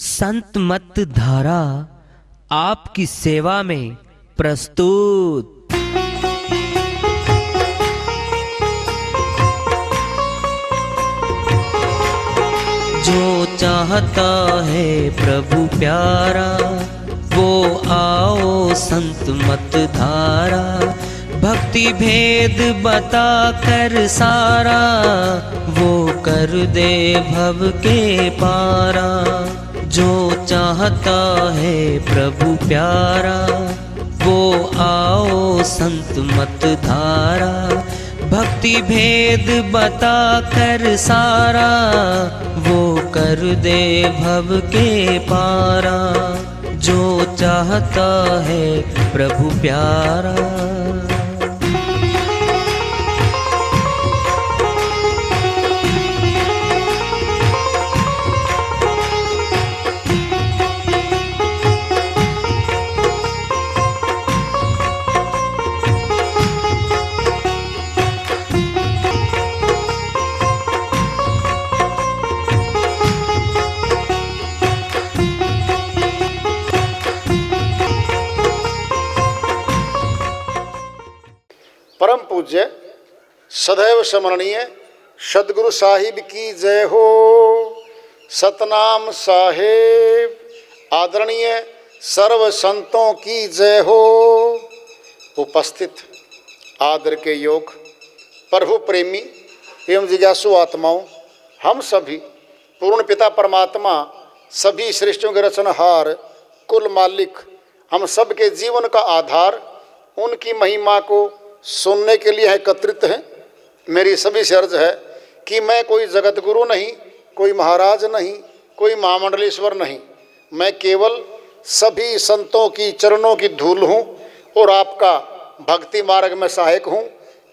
संत मत धारा आपकी सेवा में प्रस्तुत। जो चाहता है प्रभु प्यारा वो आओ संत मत धारा। भक्ति भेद बता कर सारा वो कर दे भव के पारा। जो चाहता है प्रभु प्यारा वो आओ संत मत धारा। भक्ति भेद बता कर सारा वो कर दे भव के पारा। जो चाहता है प्रभु प्यारा। परम पूज्य सदैव स्मरणीय सदगुरु साहिब की जय हो। सतनाम साहेब आदरणीय सर्व संतों की जय हो। उपस्थित आदर के योग प्रभु प्रेमी एवं जिज्ञासु आत्माओं, हम सभी पूर्ण पिता परमात्मा सभी सृष्टियों के रचनहार कुल मालिक हम सब के जीवन का आधार उनकी महिमा को सुनने के लिए एकत्रित हैं। मेरी सभी से अर्ज है कि मैं कोई जगत गुरु नहीं, कोई महाराज नहीं, कोई महामंडलेश्वर नहीं। मैं केवल सभी संतों की चरणों की धूल हूँ और आपका भक्ति मार्ग में सहायक हूँ।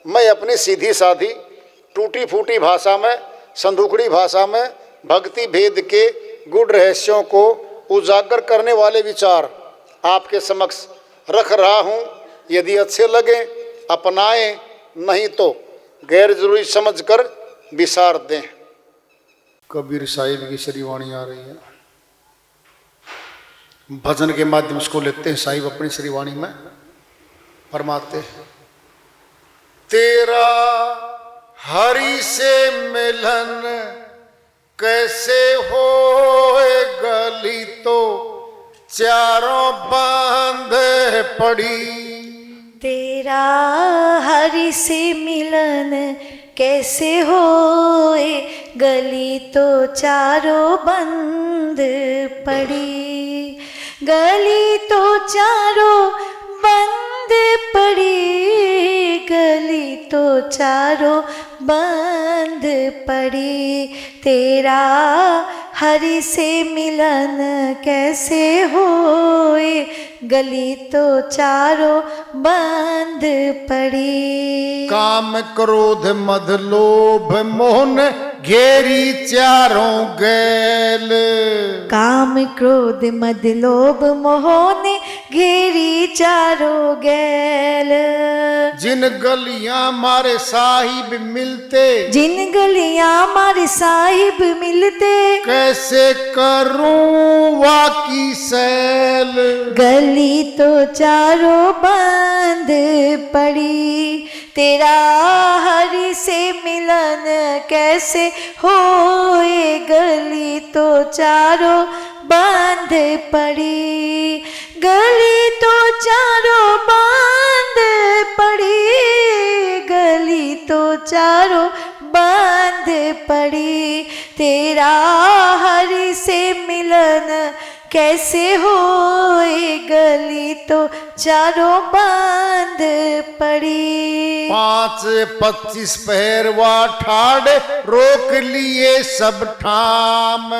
मैं अपनी सीधी साधी टूटी फूटी भाषा में, संदूकड़ी भाषा में भक्ति भेद के गुड़ रहस्यों को उजागर करने वाले विचार आपके समक्ष रख रहा हूँ। यदि अच्छे लगे अपनाएं, नहीं तो गैर जरूरी समझकर विसार दें। कबीर साहिब की श्रीवाणी आ रही है। भजन के माध्यम से लेते हैं। साहिब अपनी श्रीवाणी में फरमाते हैं, तेरा हरि से मिलन कैसे होए गली तो चारों बंद पड़ी। तेरा हरि से मिलन कैसे होए गली तो चारों बंद पड़ी। गली तो चारों बंद पड़ी। गली तो चारों बंद पड़ी। तेरा हरि से मिलन कैसे होए गली तो चारों बंद पड़ी। काम क्रोध मद लोभ मोहन घेरी चारों गैल। काम क्रोध मद लोभ मोह ने घेरी चारों गैल। जिन गलियां मारे साहिब मिलते, जिन गलियां मारे साहिब मिलते, कैसे करूं वाकी सैल। गली तो चारों बंद पड़ी। तेरा हरि से मिलन कैसे होए गली तो चारों बंद पड़ी। गली तो चारों बंद पड़ी। गली तो चारों बंद पड़ी। तेरा हरि से मिलन कैसे होए गली तो चारों बंद पड़ी। 5-25 पहरवा ठाड़ रोक लिए सब ठाम।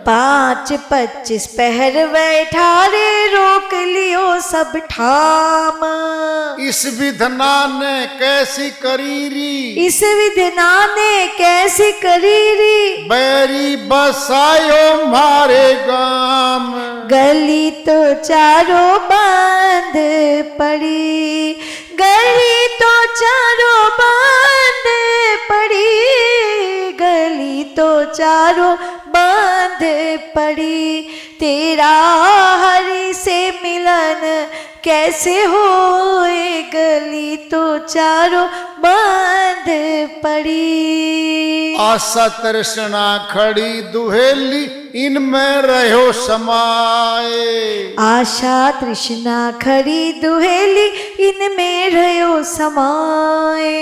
5-25 पहरवे ठाड़े रोक लियो सब ठाम। इस विधना ने कैसी करीरी, इस विधना ने कैसी करीरी। बैरी बसायो मारे गाम। गली तो चारों बंद पड़ी। गली तो चारों बंद पड़ी। गली तो चारों बंद बांध पड़ी। तेरा हरि से मिलन कैसे होए, गली तो चारों बांध पड़ी। आशा तृष्णा खड़ी दुहेली, इनमें रहो समाए। आशा तृष्णा खड़ी दुहेली, इनमें रहो समाए।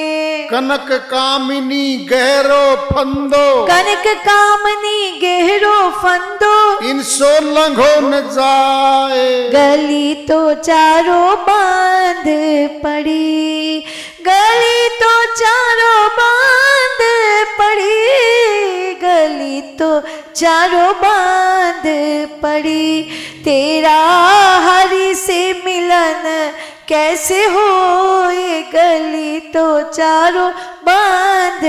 कनक कामिनी गहरो फंदो, कनक कामनी गहरो फंदो, इनसो लंघो न जाए। गली तो चारों बांध पड़ी। गली तो चारों बांध पड़ी। गली तो चारों बांध पड़ी। तेरा हरि से मिलन कैसे होए, गली तो चारों बांध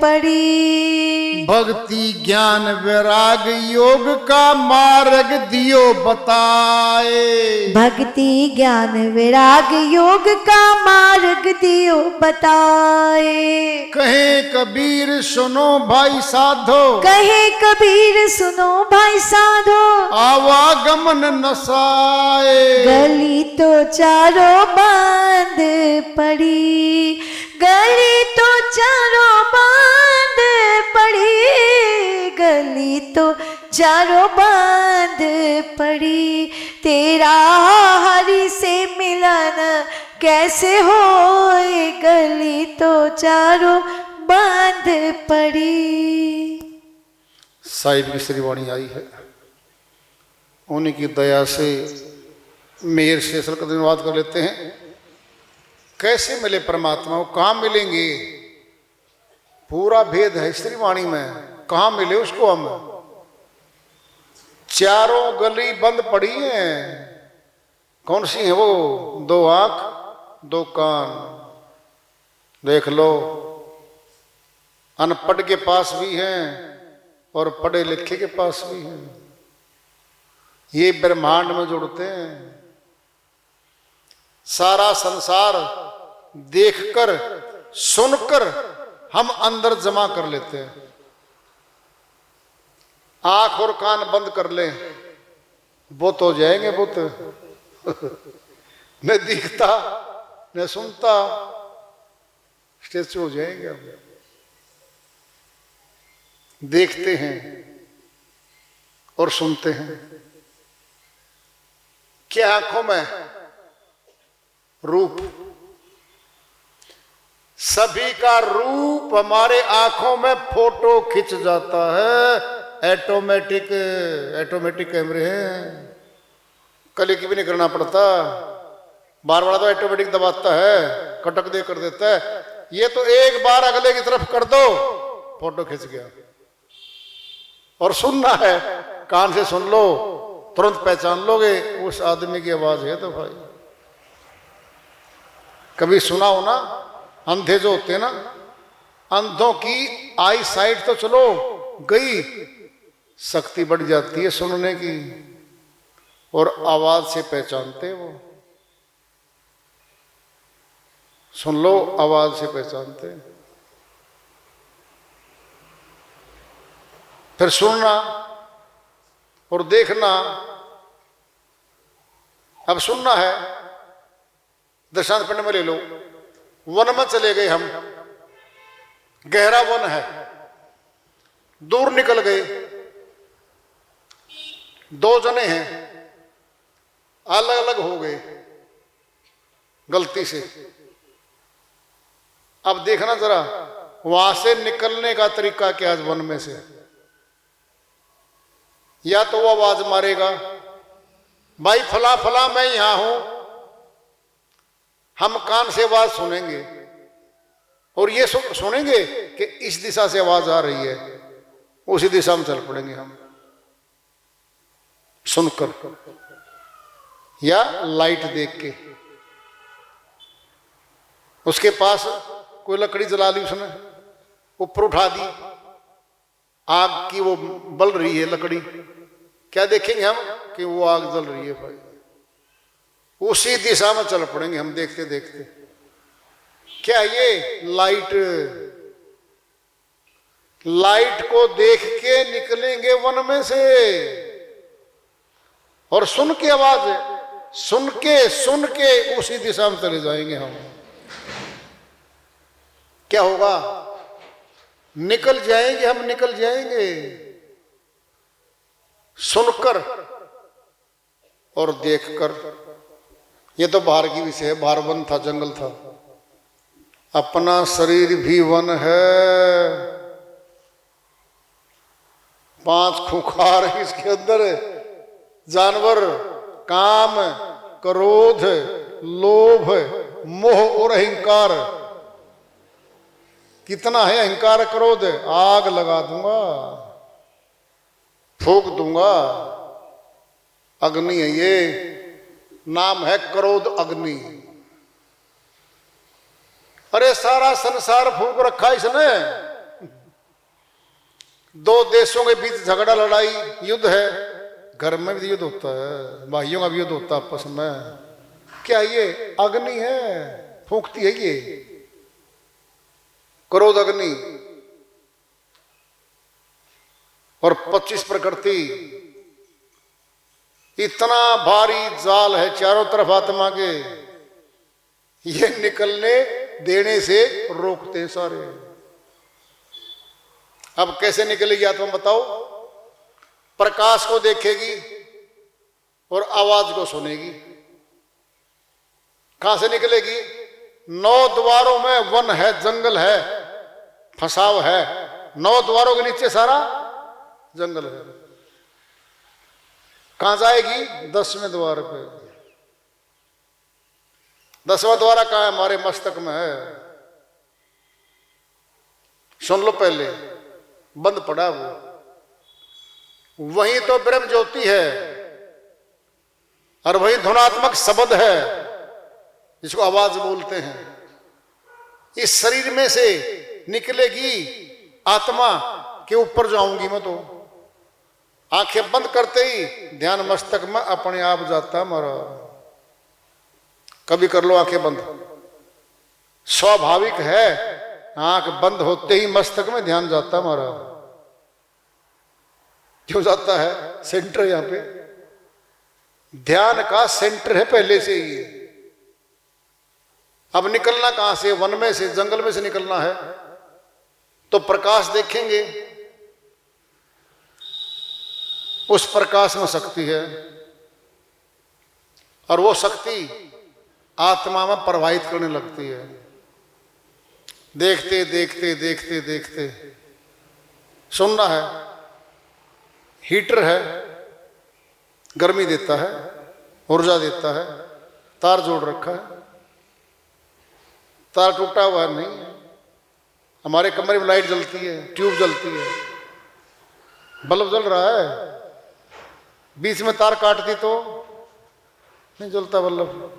पड़ी। भक्ति ज्ञान वैराग योग का मार्ग दियो बताए। भक्ति ज्ञान वैराग योग का मार्ग दियो बताए। कहे कबीर सुनो भाई साधो, कहे कबीर सुनो भाई साधो, आवागमन नसाए। गली तो चारों बांध पड़ी। गली तो चारों बांध पड़ी। गली तो चारों बांध पड़ी। तेरा हरि से मिलन कैसे होए, गली तो चारों बांध पड़ी। साहिब की श्रीवाणी आई है, उन्हीं की दया से मेहर से असल का धन्यवाद कर लेते हैं। कैसे मिले परमात्मा को, कहाँ मिलेंगे, पूरा भेद है श्रीवाणी में। कहाँ मिले उसको हम, चारों गली बंद पड़ी हैं। कौन सी है वो? दो आंख दो कान। देख लो, अनपढ़ के पास भी हैं और पढ़े लिखे के पास भी हैं। ये ब्रह्मांड में जुड़ते हैं। सारा संसार देखकर सुनकर हम अंदर जमा कर लेते हैं। आंख और कान बंद कर ले, बुत हो जाएंगे बुत। न दिखता न सुनता, स्टेचू हो जाएंगे हम। देखते हैं और सुनते हैं। क्या आंखों में रूप, सभी का रूप हमारे आंखों में फोटो खिंच जाता है। ऑटोमेटिक कैमरे हैं, क्लिक भी नहीं करना पड़ता। बार बार तो ऑटोमेटिक दबाता है, कटक दे कर देता है। ये तो एक बार अगले की तरफ कर दो, फोटो खिंच गया। और सुनना है, कान से सुन लो, तुरंत पहचान लोगे उस आदमी की आवाज है। तो भाई कभी सुना हो ना, अंधे जो होते हैं ना, अंधों की आई साइट तो चलो गई, शक्ति बढ़ जाती है सुनने की, और आवाज से पहचानते वो। सुन लो, आवाज से पहचानते। फिर सुनना और देखना। अब सुनना है, दृष्टांत पिंड में ले लो। वन में चले गए हम, गहरा वन है, दूर निकल गए, दो जने हैं, अलग अलग हो गए गलती से। अब देखना जरा, वहां से निकलने का तरीका क्या है वन में से। या तो वो आवाज मारेगा, भाई फला फला मैं यहां हूं। हम कान से आवाज सुनेंगे और ये सुनेंगे कि इस दिशा से आवाज आ रही है, उसी दिशा में चल पड़ेंगे हम सुनकर, या लाइट देख के। उसके पास कोई लकड़ी जला ली उसने, ऊपर उठा दी, आग की वो बल रही है लकड़ी, क्या देखेंगे हम कि वो आग जल रही है भाई, उसी दिशा में चल पड़ेंगे हम देखते देखते। क्या ये लाइट लाइट को देख के निकलेंगे वन में से, और सुन के आवाज सुन के उसी दिशा में चले जाएंगे हम। क्या होगा? निकल जाएंगे हम, निकल जाएंगे सुनकर और देखकर। ये तो बाहर की विषय है, बाहर वन था, जंगल था। अपना शरीर भी वन है, 5 खूंखार इसके अंदर, जानवर, काम, क्रोध, लोभ, मोह और अहंकार। कितना है अहंकार, क्रोध? आग लगा दूंगा, फूंक दूंगा। अग्नि है ये, नाम है क्रोध अग्नि। अरे सारा संसार फूंक रखा इसने। 2 देशों के बीच झगड़ा, लड़ाई, युद्ध है। घर में भी युद्ध होता है, भाइयों का भी युद्ध होता है आपस में। क्या ये अग्नि है, फूंकती है ये क्रोध अग्नि। और 25 प्रकृति, इतना भारी जाल है चारों तरफ आत्मा के, ये निकलने देने से रोकते सारे। अब कैसे निकलेगी आत्मा बताओ? प्रकाश को देखेगी और आवाज को सुनेगी। कहां से निकलेगी? 9 द्वारों में वन है, जंगल है, फंसाव है। 9 द्वारों के नीचे सारा जंगल है। कहां जाएगी? 10वें द्वार पे। 10वां द्वारा कहां है? हमारे मस्तक में है। सुन लो पहले, बंद पड़ा वो। वही तो ब्रह्म ज्योति है और वही ध्वनात्मक शब्द है जिसको आवाज बोलते हैं। इस शरीर में से निकलेगी आत्मा के ऊपर जाऊंगी मैं तो। आंखें बंद करते ही ध्यान मस्तक में अपने आप जाता मारा। कभी कर लो आंखें बंद, स्वाभाविक है। आंख बंद होते ही मस्तक में ध्यान जाता मारा। क्यों जाता है? सेंटर यहां पे, ध्यान का सेंटर है पहले से ही। अब निकलना कहां से? वन में से, जंगल में से निकलना है। तो प्रकाश देखेंगे, उस प्रकाश में शक्ति है और वो शक्ति आत्मा में प्रवाहित करने लगती है। देखते देखते देखते देखते सुनना है। हीटर है, गर्मी देता है, ऊर्जा देता है। तार जोड़ रखा है, तार टूटा हुआ नहीं। हमारे कमरे में लाइट जलती है, ट्यूब जलती है, बल्ब जल रहा है। बीच में तार काटती तो नहीं जलता बल्ब।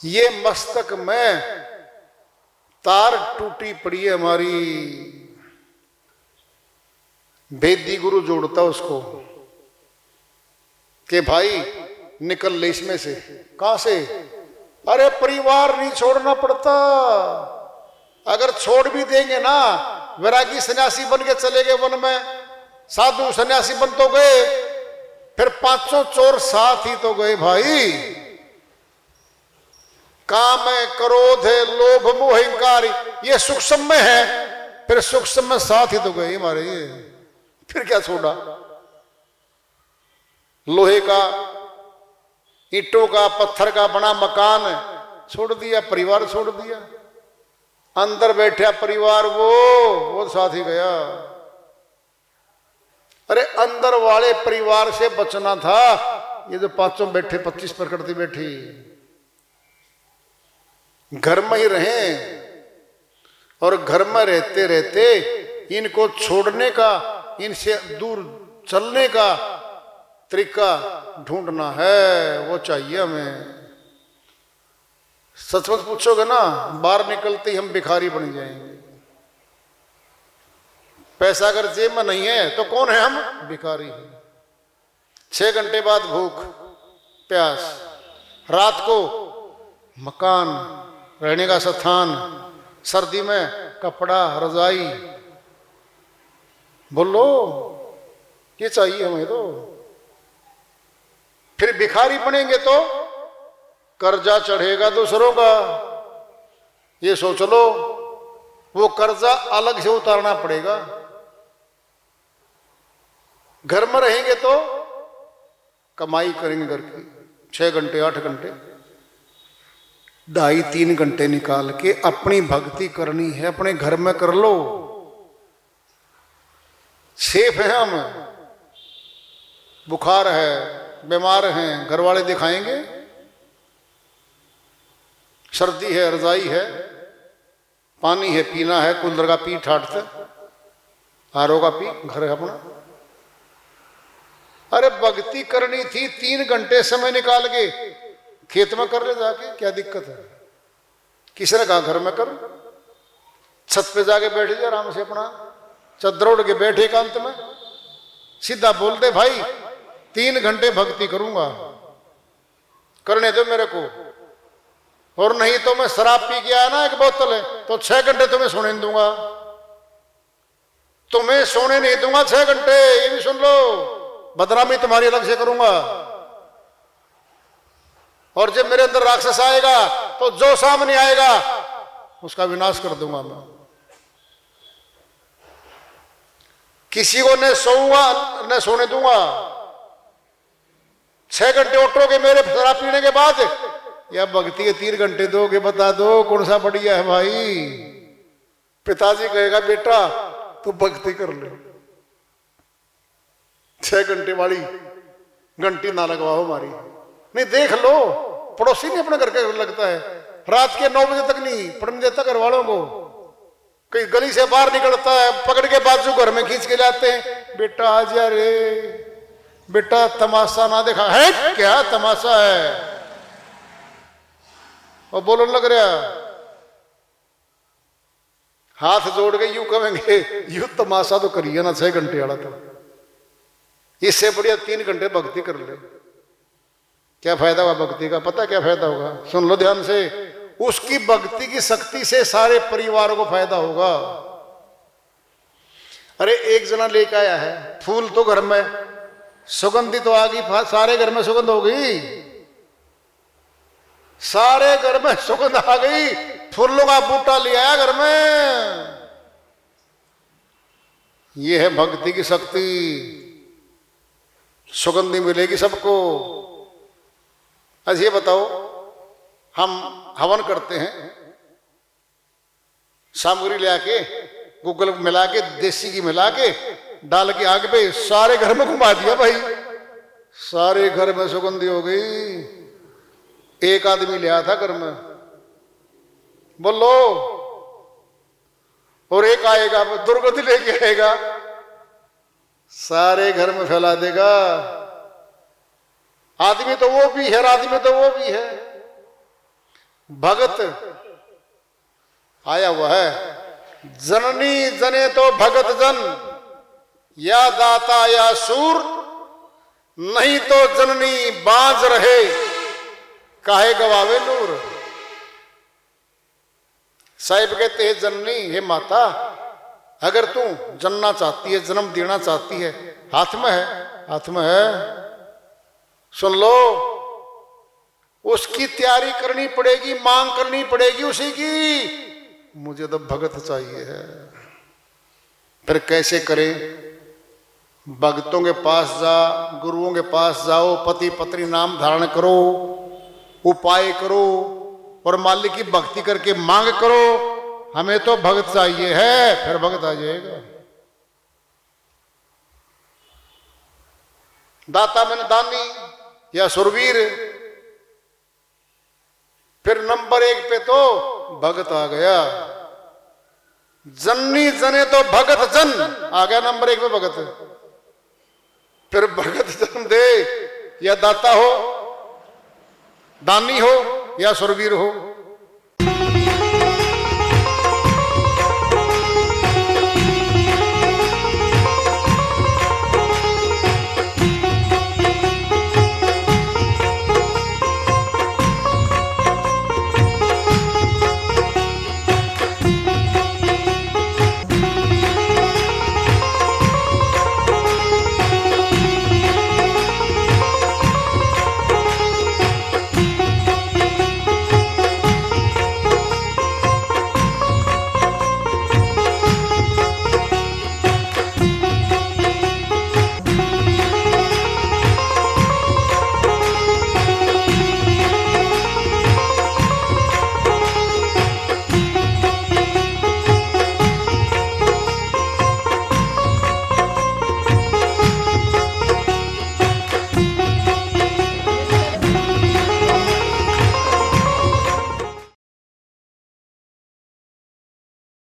ये मस्तक में तार टूटी पड़ी है हमारी। भेदी गुरु जोड़ता उसको कि भाई निकल ले इसमें से। कहां से? अरे परिवार नहीं छोड़ना पड़ता। अगर छोड़ भी देंगे ना, वैरागी सन्यासी बन के चले गए वन में, साधु सन्यासी बन तो गए, फिर 500 चोर साथ ही तो गए भाई। काम है, क्रोध है, लोभ, मोह, अहंकार, ये सूक्ष्म में है, फिर सूक्ष्म में साथ ही तो गए हमारे। ये फिर क्या छोड़ा? लोहे का, ईंटों का, पत्थर का बना मकान छोड़ दिया, परिवार छोड़ दिया। अंदर बैठा परिवार वो साथ ही गया। अरे अंदर वाले परिवार से बचना था। ये जो 500 बैठे, 25 प्रकृति बैठी, घर में ही रहें और घर में रहते रहते इनको छोड़ने का, इनसे दूर चलने का तरीका ढूंढना है। वो चाहिए हमें। सच पूछोगे ना, बाहर निकलते ही हम भिखारी बन जाएंगे। पैसा अगर जेब में नहीं है तो कौन है हम? भिखारी। 6 घंटे बाद भूख प्यास, रात को मकान, रहने का स्थान, सर्दी में कपड़ा, रजाई, बोलो, ये चाहिए हमें तो। फिर भिखारी बनेंगे तो कर्जा चढ़ेगा दूसरों का, ये सोच लो। वो कर्जा अलग से उतारना पड़ेगा। घर में रहेंगे तो कमाई करेंगे घर की 6 घंटे 8 घंटे, 2.5-3 घंटे निकाल के अपनी भक्ति करनी है, अपने घर में कर लो। सेफ है हम, बुखार है, बीमार हैं, घर वाले दिखाएंगे, सर्दी है, रजाई है, पानी है पीना है, कूलर का पी ठाटते, आरओ का पी, घर है अपना। अरे भक्ति करनी थी 3 घंटे समय निकाल के खेत में कर ले जाके, क्या दिक्कत है? किसने कहा घर में कर? छत पे जाके बैठ जा आराम से, अपना चद्दर ओढ़ के बैठे एकांत में, सीधा बोल दे भाई 3 घंटे भक्ति करूंगा, करने दो मेरे को, और नहीं तो मैं शराब पी के आया ना 1 बोतल है तो 6 घंटे तुम्हें सोने नहीं दूंगा, तुम्हें सोने नहीं दूंगा 6 घंटे, ये भी सुन लो, बदनामी तुम्हारी अलग से करूंगा। और जब मेरे अंदर राक्षस आएगा तो जो सामने आएगा उसका विनाश कर दूंगा मैं। किसी को न सोऊंगा न सोने दूंगा। 6 घंटे उठोगे मेरे शराब पीने के बाद, या भक्ति के 3 घंटे दोगे? बता दो कौन सा बढ़िया है भाई? पिताजी कहेगा बेटा तू भक्ति कर ले, 6 घंटे वाली घंटी ना लगवाओ हमारी। नहीं देख लो, पड़ोसी नहीं अपने घर के लगता है, रात के 9 बजे तक नहीं पढ़ने देता घर वालों को। कहीं गली से बाहर निकलता है, पकड़ के बाजू घर में खींच के लाते हैं, बेटा आ जा रे, बेटा तमाशा ना देखा है? क्या तमाशा है? और बोलने लग रहा, हाथ जोड़ के यूं कहेंगे यूं तमाशा तो करिए ना 6 घंटे वाला, तो इससे बढ़िया 3 घंटे भक्ति कर ले। क्या फायदा हुआ भक्ति का? पता क्या फायदा होगा? सुन लो ध्यान से। उसकी भक्ति की शक्ति से सारे परिवार को फायदा होगा। अरे एक जना लेके आया है फूल, तो घर में सुगंधी तो आ गई, सारे घर में सुगंध हो गई, सारे घर में सुगंध आ गई, फूलों का बूटा ले आया घर में। यह है भक्ति की शक्ति, सुगंधी मिलेगी सबको। अच्छा ये बताओ, हम हवन करते हैं, सामग्री ले आके गूगल मिला के देसी घी मिला के डाल के आग पे सारे घर में घुमा दिया भाई, सारे घर में सुगंधी हो गई। एक आदमी ले आया था घर में, बोलो, और एक आएगा दुर्गंधी लेके आएगा, सारे घर में फैला देगा। आदमी तो वो भी है, आदमी तो वो भी है, भगत आया हुआ है। जननी जने तो भगत जन, या दाता या सूर, नहीं तो जननी बाज रहे, काहे गवावे नूर। साहिब कहते हैं जननी, हे माता, अगर तू जन्ना चाहती है, जन्म देना चाहती है, हाथ में है, हाथ में है। सुन लो, उसकी तैयारी करनी पड़ेगी, मांग करनी पड़ेगी उसी की। मुझे तो भगत चाहिए है। फिर कैसे करें? भक्तों के पास जा, गुरुओं के पास जाओ, पति पत्नी नाम धारण करो, उपाय करो, और मालिक की भक्ति करके मांग करो, हमें तो भगत चाहिए है, फिर भगत आ जाएगा। दाता मैंने दानी या सुरवीर, फिर नंबर 1 पे तो भगत आ गया। जननी जने तो भगत जन आ गया नंबर 1 पे भगत। फिर भगत जन्म दे, या दाता हो, दानी हो, या सुरवीर हो,